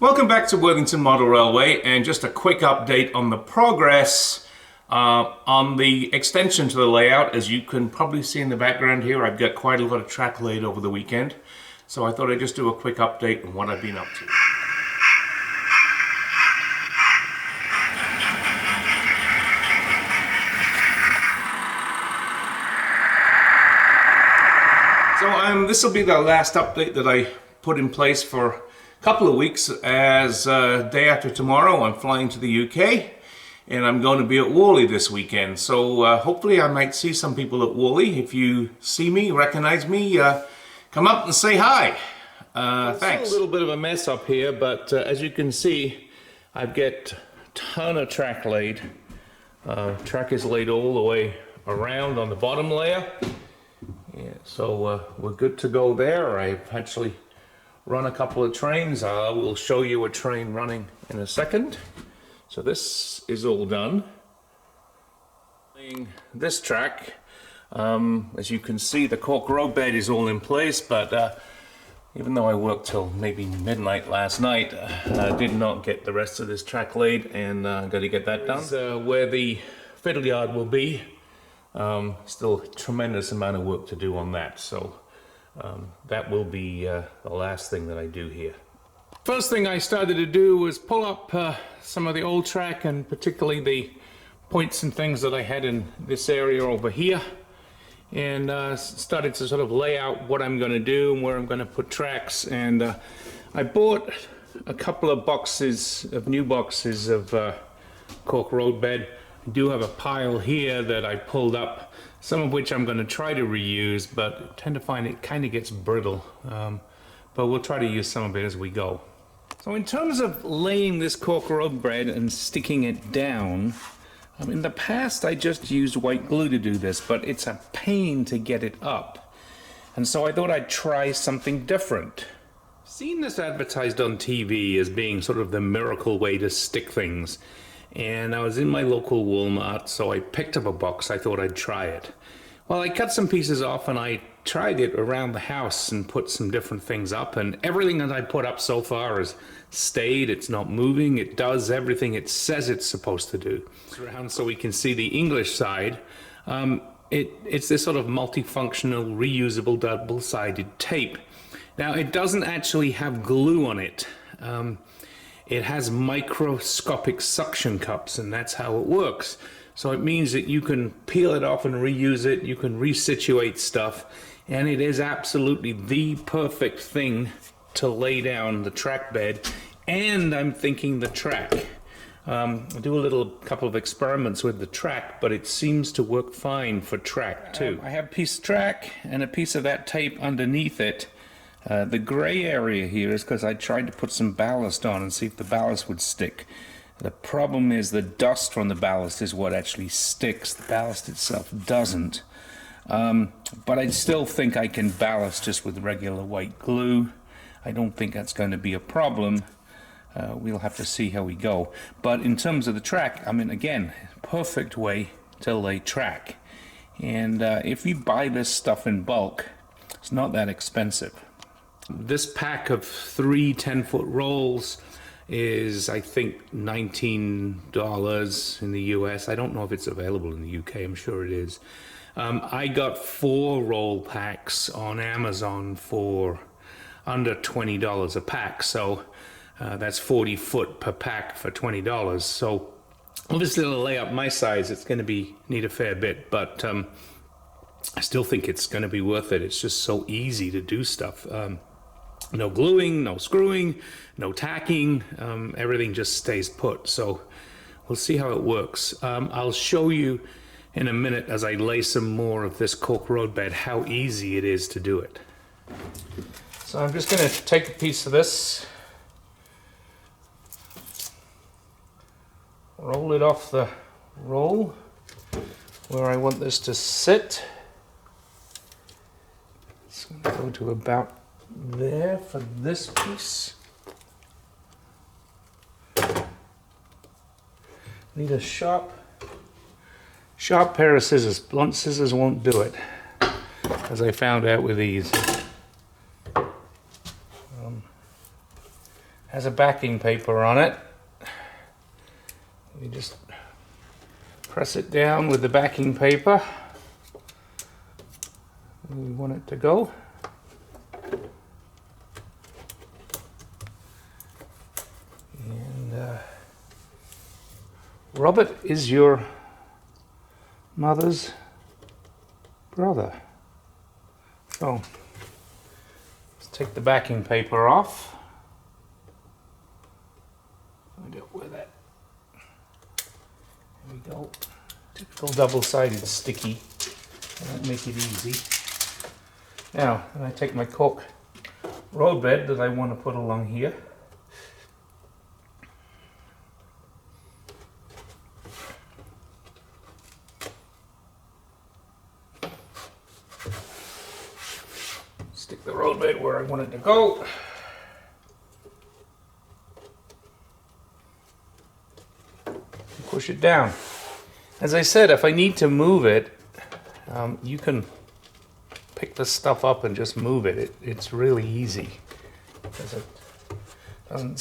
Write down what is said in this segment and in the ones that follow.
Welcome back to Worthington Model Railway, and just a quick update on the progress on the extension to the layout. As you can probably see in the background here, I've got quite a lot of track laid over the weekend, so I thought I'd just do a quick update on what I've been up to. So this will be the last update that I put in place for a couple of weeks, as day after tomorrow I'm flying to the UK and I'm going to be at Whalley this weekend. So hopefully I might see some people at Whalley. If you see me, recognize me, come up and say hi. Thanks. It's a little bit of a mess up here, but as you can see, I've got a ton of track laid. Track is laid all the way around on the bottom layer. Yeah, so we're good to go there. I've actually run a couple of trains. I will show you a train running in a second. So this is all done. This track, as you can see, the Cork Roadbed is all in place, but even though I worked till maybe midnight last night, I did not get the rest of this track laid, and I'm going to get that done. Where the fiddle yard will be. Still a tremendous amount of work to do on that, so that will be the last thing that I do here. First thing I started to do was pull up some of the old track, and particularly the points and things that I had in this area over here, and started to sort of lay out what I'm going to do and where I'm going to put tracks. And I bought a couple of boxes of new boxes of Cork Roadbed. I do have a pile here that I pulled up, some of which I'm going to try to reuse, but I tend to find it kind of gets brittle. But we'll try to use some of it as we go. So in terms of laying this Cork Roadbed and sticking it down, in the past I just used white glue to do this, but it's a pain to get it up. And so I thought I'd try something different. Seen this advertised on TV as being sort of the miracle way to stick things. And I was in my local Walmart, so I picked up a box. I thought I'd try it. Well, I cut some pieces off and I tried it around the house and put some different things up, and everything that I put up so far has stayed. It's not moving. It does everything it says it's supposed to do. Around so we can see the English side. It's this sort of multifunctional, reusable, double-sided tape. Now, it doesn't actually have glue on it. It has microscopic suction cups, and that's how it works. So it means that you can peel it off and reuse it, you can resituate stuff, and it is absolutely the perfect thing to lay down the track bed. And I'm thinking the track. I do a couple of experiments with the track, but it seems to work fine for track too. I have a piece of track and a piece of that tape underneath it. The gray area here is because I tried to put some ballast on and see if the ballast would stick. The problem is the dust from the ballast is what actually sticks. The ballast itself doesn't. But I still think I can ballast just with regular white glue. I don't think that's going to be a problem. We'll have to see how we go. But in terms of the track, again, perfect way to lay track. And if you buy this stuff in bulk, it's not that expensive. This pack of 3 10-foot rolls is, I think, $19 in the US. I don't know if it's available in the UK. I'm sure it is. I got 4 roll packs on Amazon for under $20 a pack. So that's 40 foot per pack for $20. So obviously to lay up my size, it's going to need a fair bit, but I still think it's going to be worth it. It's just so easy to do stuff. No gluing, no screwing, no tacking, everything just stays put. So we'll see how it works. I'll show you in a minute as I lay some more of this Cork Roadbed how easy it is to do it. So I'm just going to take a piece of this, roll it off the roll where I want this to sit. It's going to go to about there for this piece. Need a sharp pair of scissors. Blunt scissors won't do it, as I found out with these. has a backing paper on it. We just press it down with the backing paper where we want it to go. And Robert is your mother's brother. So let's take the backing paper off. Find out where that. There we go. Typical double-sided sticky. That'll make it easy. Now, I take my Cork Roadbed that I want to put along here. Stick the roadbed where I want it to go. Push it down. As I said, if I need to move it, you can pick this stuff up and just move it. It's really easy because it doesn't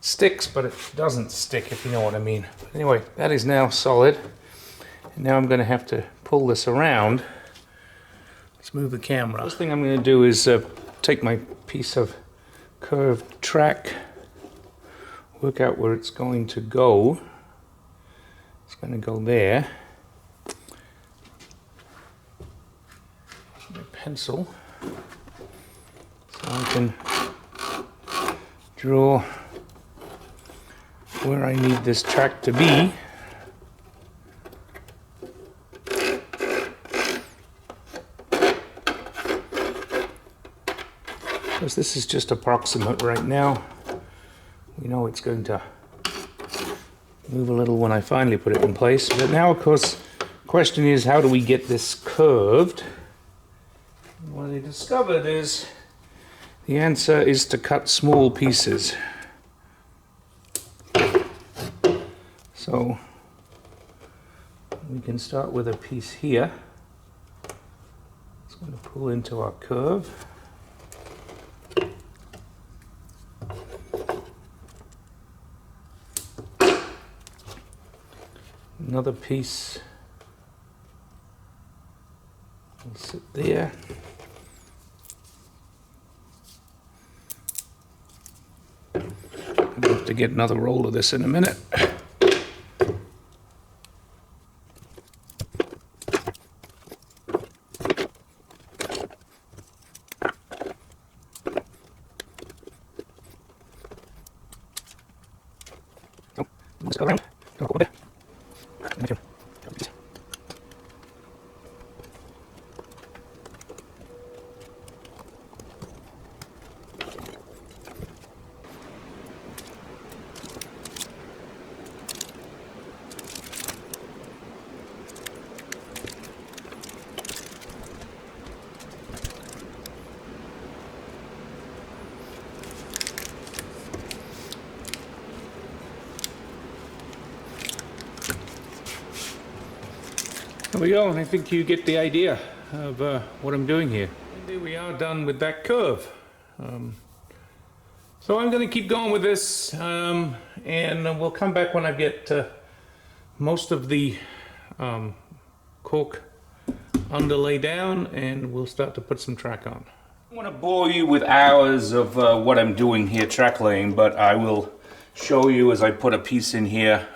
sticks, but it doesn't stick, if you know what I mean. But anyway, that is now solid. And now I'm going to have to pull this around. Let's move the camera. First thing I'm going to do is take my piece of curved track, work out where it's going to go. It's going to go there. My pencil, so I can draw where I need this track to be. Because this is just approximate right now. We know it's going to move a little when I finally put it in place. But now, of course, the question is, how do we get this curved? And what I discovered is the answer is to cut small pieces. So we can start with a piece here. It's going to pull into our curve. Another piece will sit there. I'm going to have to get another roll of this in a minute. Oh, let's go around. Go over there. There we go, and I think you get the idea of what I'm doing here. And there we are, done with that curve. So I'm going to keep going with this, and we'll come back when I get most of the cork underlay down, and we'll start to put some track on. I don't want to bore you with hours of what I'm doing here track laying, but I will show you as I put a piece in here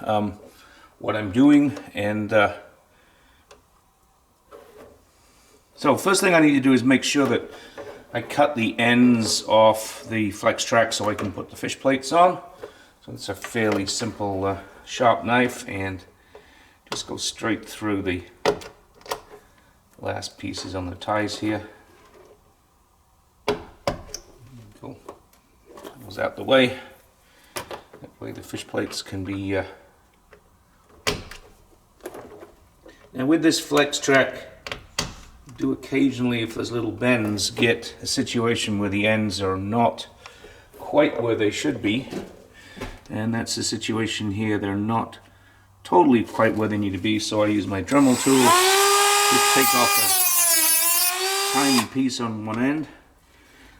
what I'm doing. And so first thing I need to do is make sure that I cut the ends off the Flextrack so I can put the fish plates on. So it's a fairly simple sharp knife, and just go straight through the last pieces on the ties here. Cool. Goes out the way. That way the fish plates can be. Now with this Flextrack, do occasionally, if there's little bends, get a situation where the ends are not quite where they should be, and that's the situation here. They're not totally quite where they need to be, so I use my Dremel tool to take off a tiny piece on one end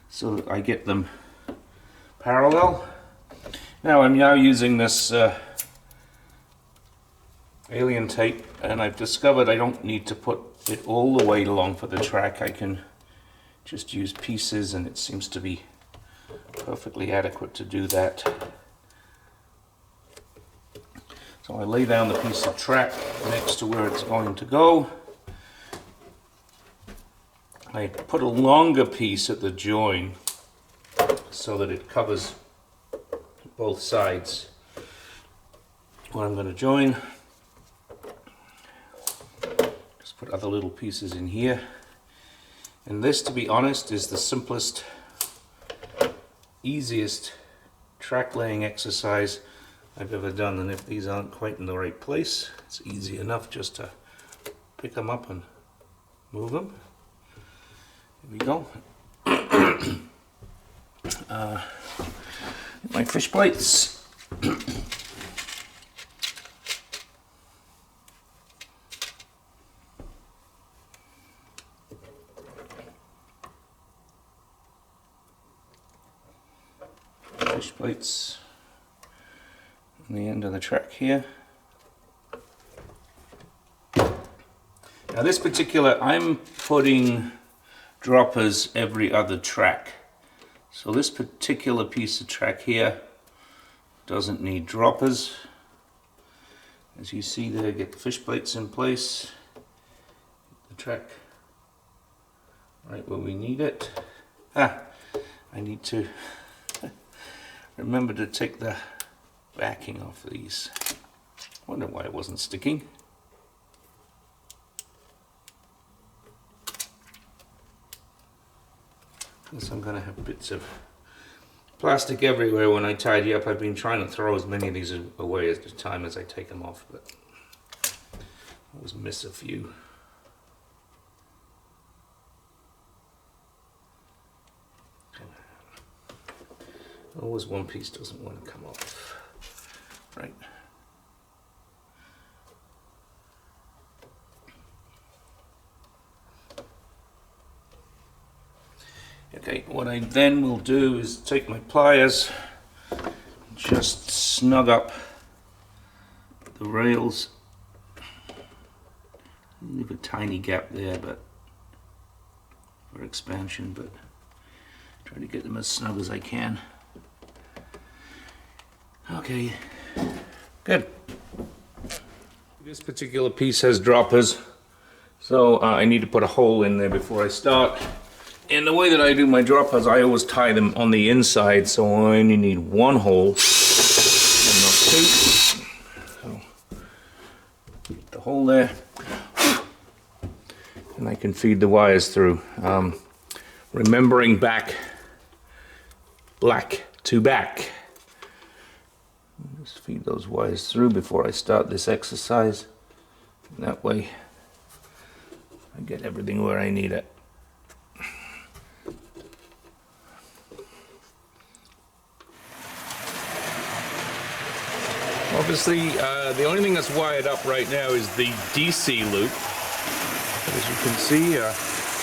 so that I get them parallel. Now I'm using this alien tape, and I've discovered I don't need to put it all the way along for the track. I can just use pieces, and it seems to be perfectly adequate to do that. So I lay down the piece of track next to where it's going to go. I put a longer piece at the join so that it covers both sides. What I'm going to join, just put other little pieces in here. And this, to be honest, is the simplest, easiest track laying exercise I've ever done. And if these aren't quite in the right place, it's easy enough just to pick them up and move them. Here we go. My fish plates. Fish plates on the end of the track here. Now this particular, I'm putting droppers every other track. So this particular piece of track here doesn't need droppers. As you see there, get the fish plates in place. The track right where we need it. I need to remember to take the backing off these. Wonder why it wasn't sticking. Because I'm going to have bits of plastic everywhere when I tidy up. I've been trying to throw as many of these away at the time as I take them off, but I always miss a few. Always one piece doesn't want to come off. Right. Okay, what I then will do is take my pliers, just snug up the rails, leave a tiny gap there, but for expansion, but try to get them as snug as I can. Okay, good. This particular piece has droppers, so I need to put a hole in there before I start. And the way that I do my droppers, I always tie them on the inside, so I only need one hole and not two. So, put the hole there, and I can feed the wires through. Remembering black to back. Just feed those wires through before I start this exercise. And that way, I get everything where I need it. Obviously, the only thing that's wired up right now is the DC loop. As you can see,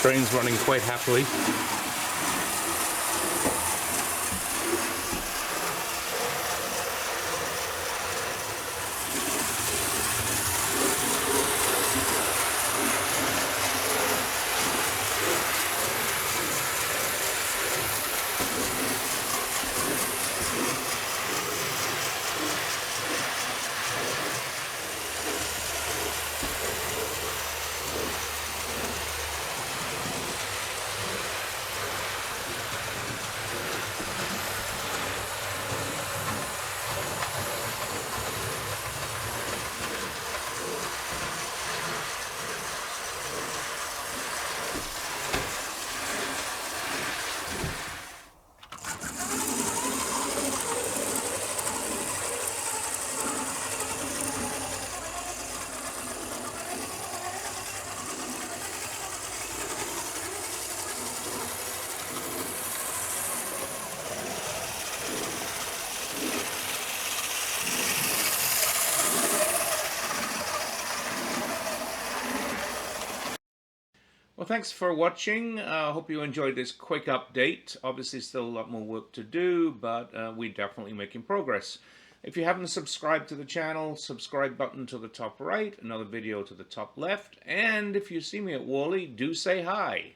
train's running quite happily. thanks for watching. I hope you enjoyed this quick update. Obviously, still a lot more work to do, but we're definitely making progress. If you haven't subscribed to the channel, subscribe button to the top right, another video to the top left, and if you see me at Wally, do say hi.